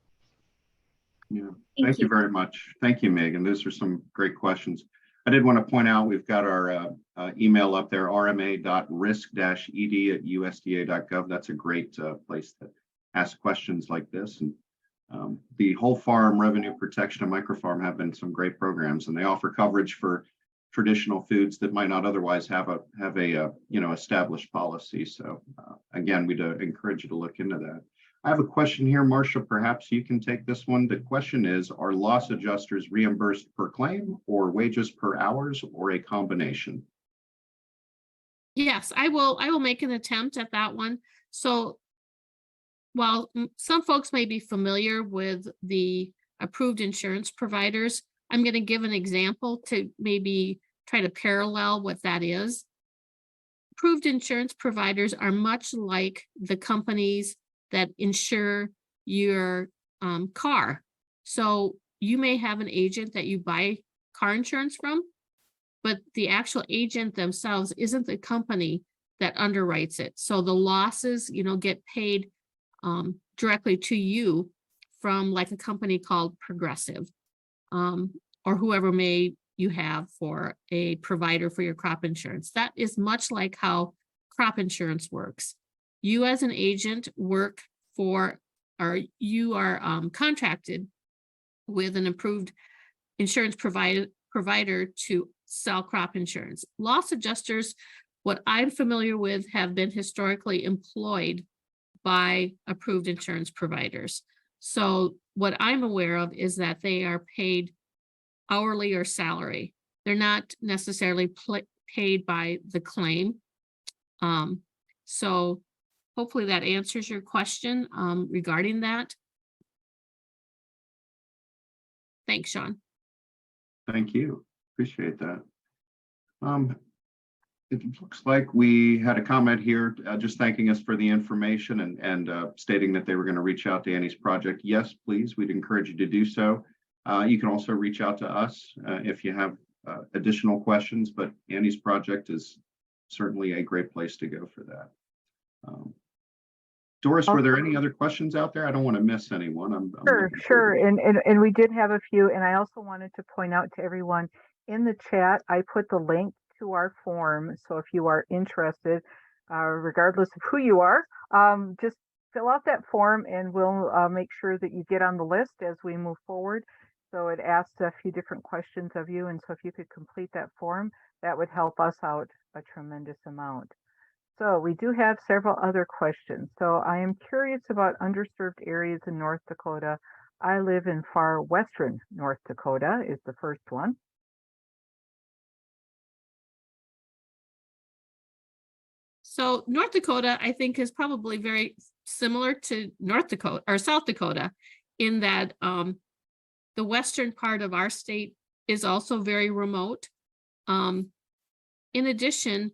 Yeah, thank you very much. Thank you, Megan. Those are some great questions. I did want to point out, we've got our email up there, rma.risk-ed@usda.gov. That's a great place to ask questions like this. And The whole farm, revenue protection, and microfarm have been some great programs, and they offer coverage for traditional foods that might not otherwise have a established policy. So again, we'd encourage you to look into that. I have a question here, Marcia. Perhaps you can take this one. The question is, are loss adjusters reimbursed per claim or wages per hours or a combination? Yes, I will make an attempt at that one. So while some folks may be familiar with the approved insurance providers, I'm going to give an example to maybe try to parallel what that is. Approved insurance providers are much like the companies that insure your car. So you may have an agent that you buy car insurance from, but the actual agent themselves isn't the company that underwrites it. So the losses, get paid directly to you from like a company called Progressive, or whoever may you have for a provider for your crop insurance. That is much like how crop insurance works. You as an agent work for, or you are contracted with an approved insurance provider to sell crop insurance. Loss adjusters, what I'm familiar with, have been historically employed by approved insurance providers. So what I'm aware of is that they are paid hourly or salary. They're not necessarily paid by the claim. So hopefully that answers your question regarding that. Thanks, Sean. Thank you. Appreciate that. It looks like we had a comment here just thanking us for the information and stating that they were going to reach out to Annie's project. Yes, please. We'd encourage you to do so. You can also reach out to us if you have additional questions, but Annie's project is certainly a great place to go for that. Doris, were there any other questions out there? I don't want to miss anyone. Sure. And we did have a few, and I also wanted to point out to everyone in the chat, I put the link to our form. So if you are interested, regardless of who you are, just fill out that form and we'll make sure that you get on the list as we move forward. So it asks a few different questions of you. And so if you could complete that form, that would help us out a tremendous amount. So we do have several other questions. So I am curious about underserved areas in North Dakota. I live in far western North Dakota is the first one. So North Dakota, I think, is probably very similar to North Dakota or South Dakota in that the western part of our state is also very remote. In addition,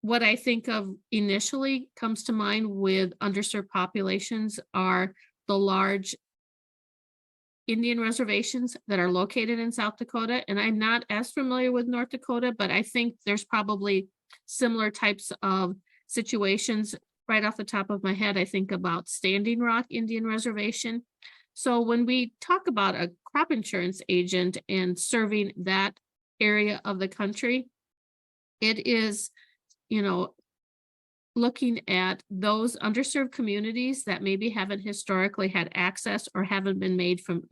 what I think of initially comes to mind with underserved populations are the large Indian reservations that are located in South Dakota. And I'm not as familiar with North Dakota, but I think there's probably similar types of situations. Right off the top of my head, I think about Standing Rock Indian Reservation. So when we talk about a crop insurance agent and serving that area of the country, it is, looking at those underserved communities that maybe haven't historically had access or haven't been made from,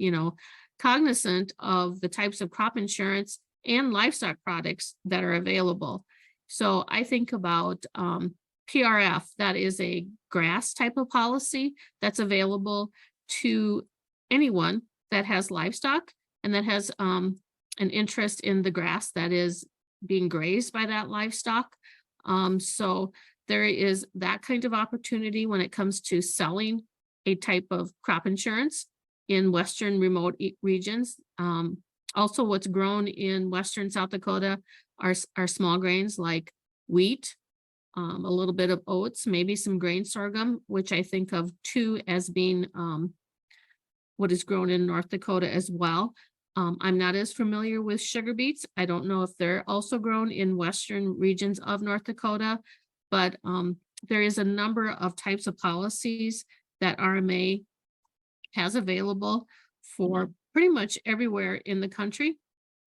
cognizant of the types of crop insurance and livestock products that are available. So I think about PRF, that is a grass type of policy that's available to anyone that has livestock and that has an interest in the grass that is being grazed by that livestock. So there is that kind of opportunity when it comes to selling a type of crop insurance in western remote regions. Also, what's grown in western South Dakota are small grains like wheat, a little bit of oats, maybe some grain sorghum, which I think of too as being what is grown in North Dakota as well. I'm not as familiar with sugar beets. I don't know if they're also grown in western regions of North Dakota, but there is a number of types of policies that RMA has available for pretty much everywhere in the country.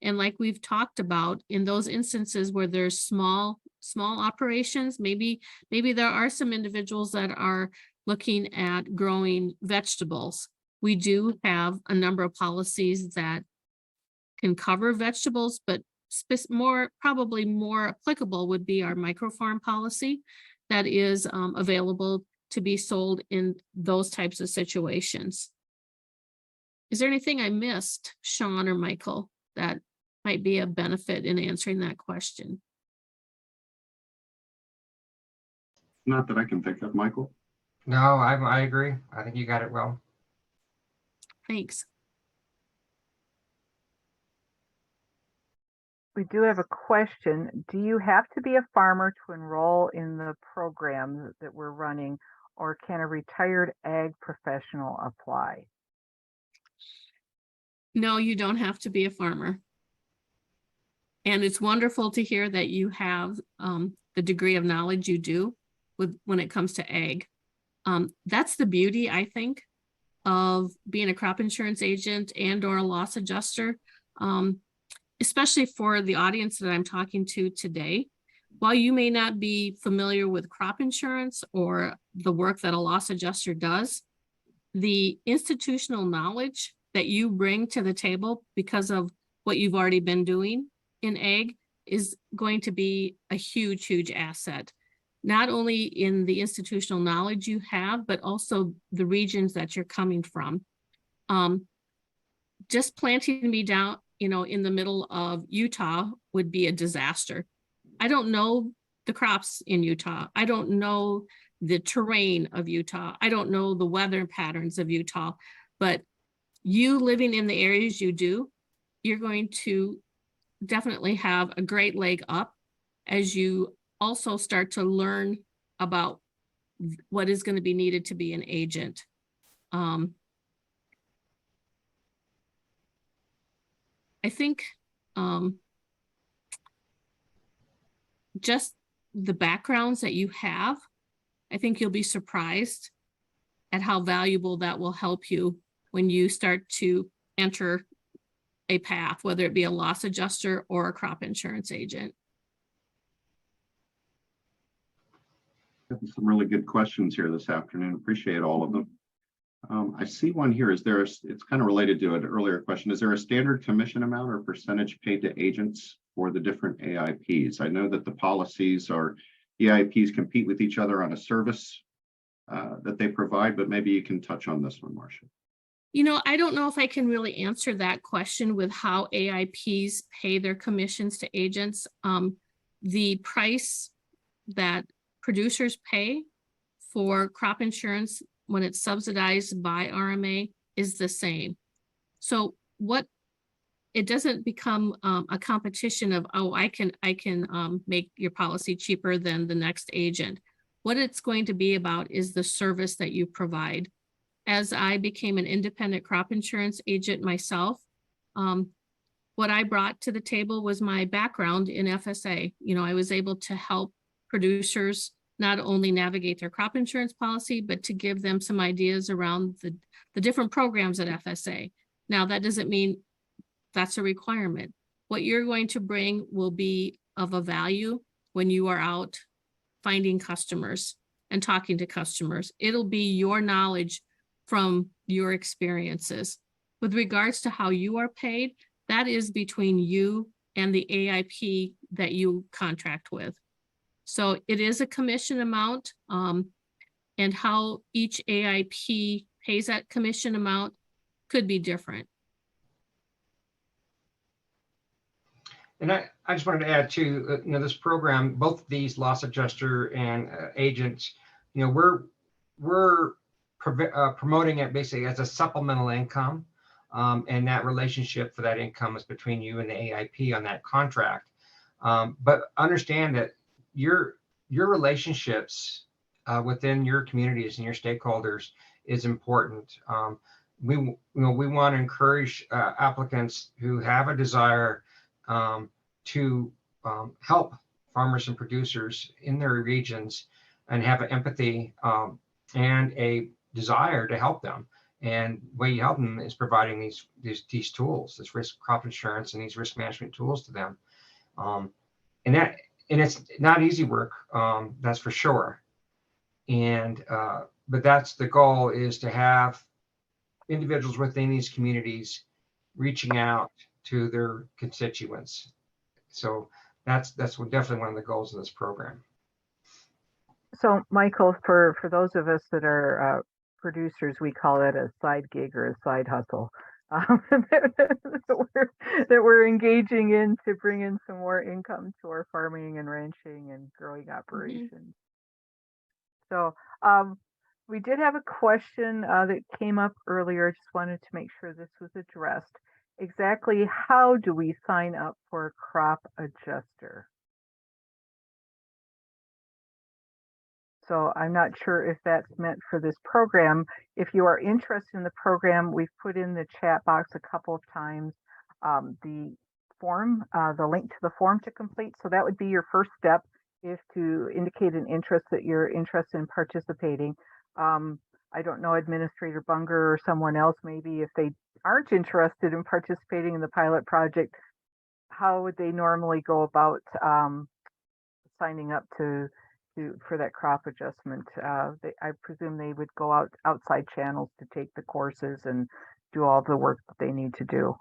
And like we've talked about, in those instances where there's small operations, maybe there are some individuals that are looking at growing vegetables We do have a number of policies that can cover vegetables, but probably more applicable would be our microfarm policy that is available to be sold in those types of situations. Is there anything I missed, Sean or Michael, that might be a benefit in answering that question? Not that I can think of, Michael. No, I agree. I think you got it well. Thanks. We do have a question. Do you have to be a farmer to enroll in the program that we're running, or can a retired ag professional apply? No, you don't have to be a farmer. And it's wonderful to hear that you have the degree of knowledge you do when it comes to ag. That's the beauty, I think, of being a crop insurance agent and or a loss adjuster, especially for the audience that I'm talking to today. While you may not be familiar with crop insurance or the work that a loss adjuster does, the institutional knowledge that you bring to the table because of what you've already been doing in ag is going to be a huge, huge asset, not only in the institutional knowledge you have, but also the regions that you're coming from. Just planting me down, in the middle of Utah would be a disaster. I don't know the crops in Utah. I don't know the terrain of Utah. I don't know the weather patterns of Utah, but you living in the areas you do, you're going to definitely have a great leg up as you also start to learn about what is going to be needed to be an agent. I think just the backgrounds that you have, I think you'll be surprised at how valuable that will help you when you start to enter a path, whether it be a loss adjuster or a crop insurance agent. Some really good questions here this afternoon. Appreciate all of them. I see one here. It's kind of related to an earlier question. Is there a standard commission amount or percentage paid to agents for the different AIPs? I know that the policies or AIPs compete with each other on a service that they provide, but maybe you can touch on this one, Marcia. I don't know if I can really answer that question with how AIPs pay their commissions to agents. The price that producers pay for crop insurance when it's subsidized by RMA is the same. So it doesn't become a competition of, oh, I can make your policy cheaper than the next agent. What it's going to be about is the service that you provide. As I became an independent crop insurance agent myself, what I brought to the table was my background in FSA. I was able to help producers not only navigate their crop insurance policy, but to give them some ideas around the different programs at FSA. Now, that doesn't mean that's a requirement. What you're going to bring will be of a value when you are out finding customers and talking to customers. It'll be your knowledge from your experiences. With regards to how you are paid, that is between you and the AIP that you contract with. So it is a commission amount, and how each AIP pays that commission amount could be different. And I just wanted to add to, this program, both these loss adjuster and agents, we're promoting it basically as a supplemental income, and that relationship for that income is between you and the AIP on that contract. But understand that your relationships within your communities and your stakeholders is important. We want to encourage applicants who have a desire to help farmers and producers in their regions and have an empathy and a desire to help them. And the way you help them is providing these tools, this risk crop insurance and these risk management tools to them. And it's not easy work, that's for sure. And but that's the goal, is to have individuals within these communities reaching out to their constituents. So that's definitely one of the goals of this program. So, Michael, for those of us that are producers, we call it a side gig or a side hustle that we're engaging in to bring in some more income to our farming and ranching and growing operations. So, we did have a question that came up earlier. Just wanted to make sure this was addressed. Exactly how do we sign up for a crop adjuster? So I'm not sure if that's meant for this program. If you are interested in the program, we've put in the chat box a couple of times the form, the link to the form to complete. So that would be your first step, is to indicate an interest that you're interested in participating. I don't know, Administrator Bunger or someone else, maybe if they aren't interested in participating in the pilot project, how would they normally go about signing up for that crop adjustment? I presume they would go outside channels to take the courses and do all the work that they need to do.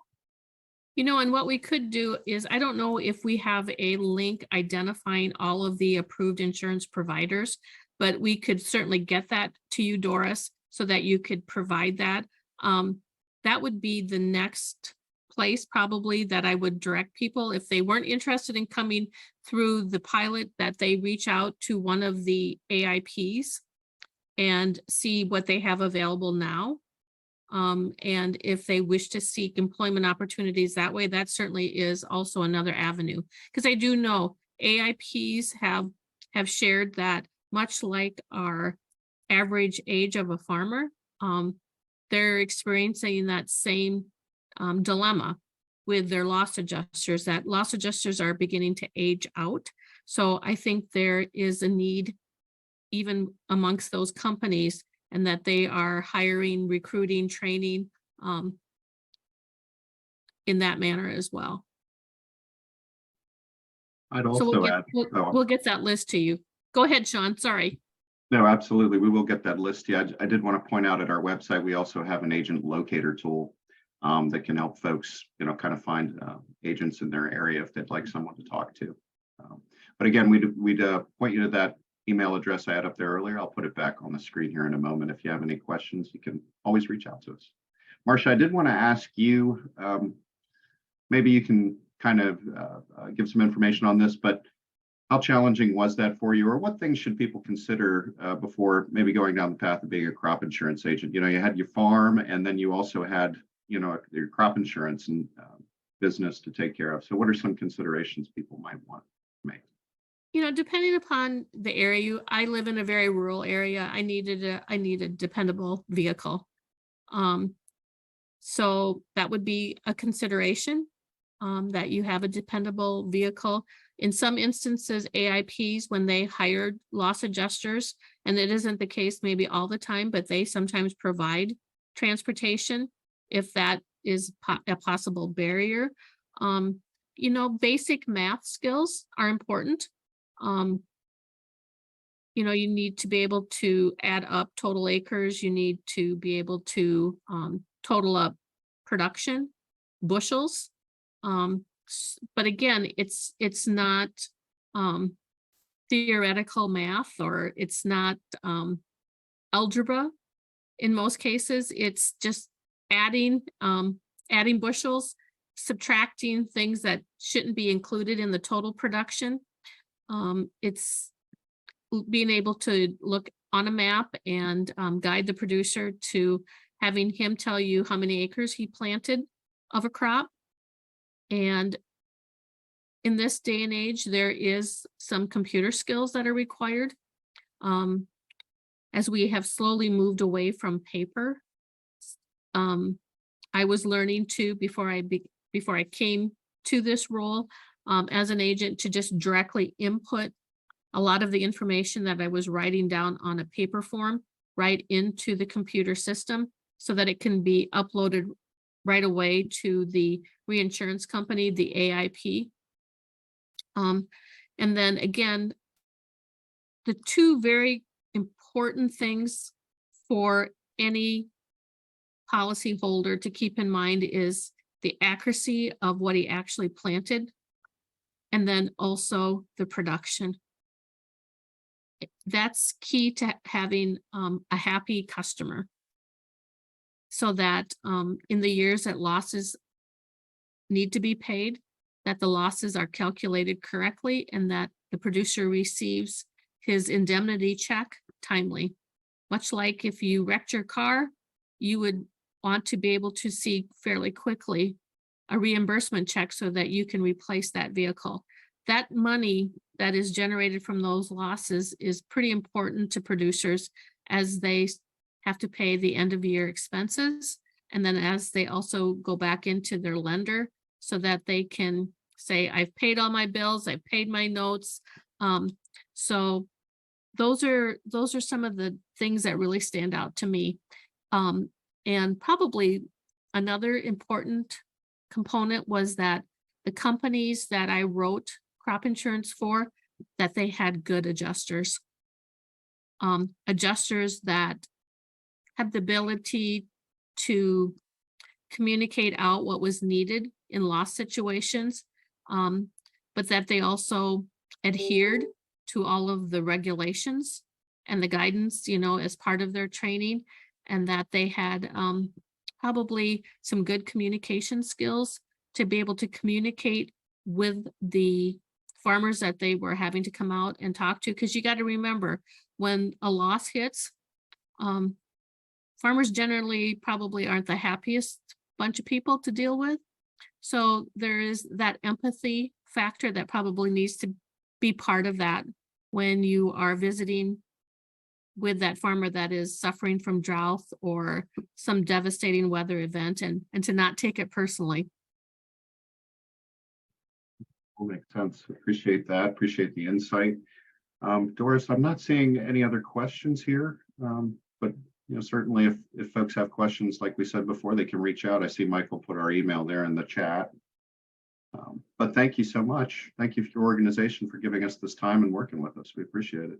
You know, and what we could do is, I don't know if we have a link identifying all of the approved insurance providers, but we could certainly get that to you, Doris, so that you could provide that. That would be the next place probably that I would direct people if they weren't interested in coming through the pilot, that they reach out to one of the AIPs and see what they have available now. And if they wish to seek employment opportunities that way, that certainly is also another avenue. Because I do know AIPs have shared that, much like our average age of a farmer, they're experiencing that same dilemma with their loss adjusters, that loss adjusters are beginning to age out. So I think there is a need even amongst those companies, and that they are hiring, recruiting, training in that manner as well. I'd So also add, we'll get that list to you. Go ahead, Sean, sorry. no, absolutely. We will get that list to you. I did want to point out at our website, we also have an agent locator tool that can help folks, kind of find agents in their area if they'd like someone to talk to. But again, we'd point you to that email address I had up there earlier. I'll put it back on the screen here in a moment. If you have any questions, you can always reach out to us. Marcia, I did want to ask you, maybe you can kind of give some information on this, but how challenging was that for you, or what things should people consider before maybe going down the path of being a crop insurance agent? You had your farm, and then you also had, your crop insurance and business to take care of. So what are some considerations people might want to make? Depending upon the area, I live in a very rural area. I need a dependable vehicle. So that would be a consideration, that you have a dependable vehicle. In some instances, AIPs, when they hired loss adjusters, and it isn't the case maybe all the time, but they sometimes provide transportation if that is a possible barrier. Basic math skills are important. You need to be able to add up total acres. You need to be able to total up production, bushels. But again, it's not theoretical math, or it's not algebra. In most cases, it's just adding bushels, subtracting things that shouldn't be included in the total production. It's being able to look on a map and guide the producer to having him tell you how many acres he planted of a crop. And in this day and age, there is some computer skills that are required. As we have slowly moved away from paper, I was learning to, before I came to this role as an agent, to just directly input a lot of the information that I was writing down on a paper form right into the computer system, so that it can be uploaded right away to the reinsurance company, the AIP. And then again, the two very important things for any policyholder to keep in mind is the accuracy of what he actually planted, and then also the production. That's key to having a happy customer, so that in the years that losses need to be paid, that the losses are calculated correctly and that the producer receives his indemnity check timely. Much like if you wrecked your car, you would want to be able to see fairly quickly a reimbursement check so that you can replace that vehicle. That money that is generated from those losses is pretty important to producers as they have to pay the end of year expenses. And then as they also go back into their lender so that they can say, I've paid all my bills, I've paid my notes. So those are some of the things that really stand out to me. And probably another important component was that the companies that I wrote crop insurance for, that they had good adjusters. Adjusters that have the ability to communicate out what was needed in loss situations, but that they also adhered to all of the regulations and the guidance, as part of their training, and that they had probably some good communication skills to be able to communicate with the farmers that they were having to come out and talk to. Because you got to remember, when a loss hits, farmers generally probably aren't the happiest bunch of people to deal with. So there is that empathy factor that probably needs to be part of that when you are visiting with that farmer that is suffering from drought or some devastating weather event, and to not take it personally. Will make sense. Appreciate that. Appreciate the insight. Doris, I'm not seeing any other questions here, but certainly if folks have questions, like we said before, they can reach out. I see Michael put our email there in the chat. But thank you so much. Thank you for your organization for giving us this time and working with us. We appreciate it.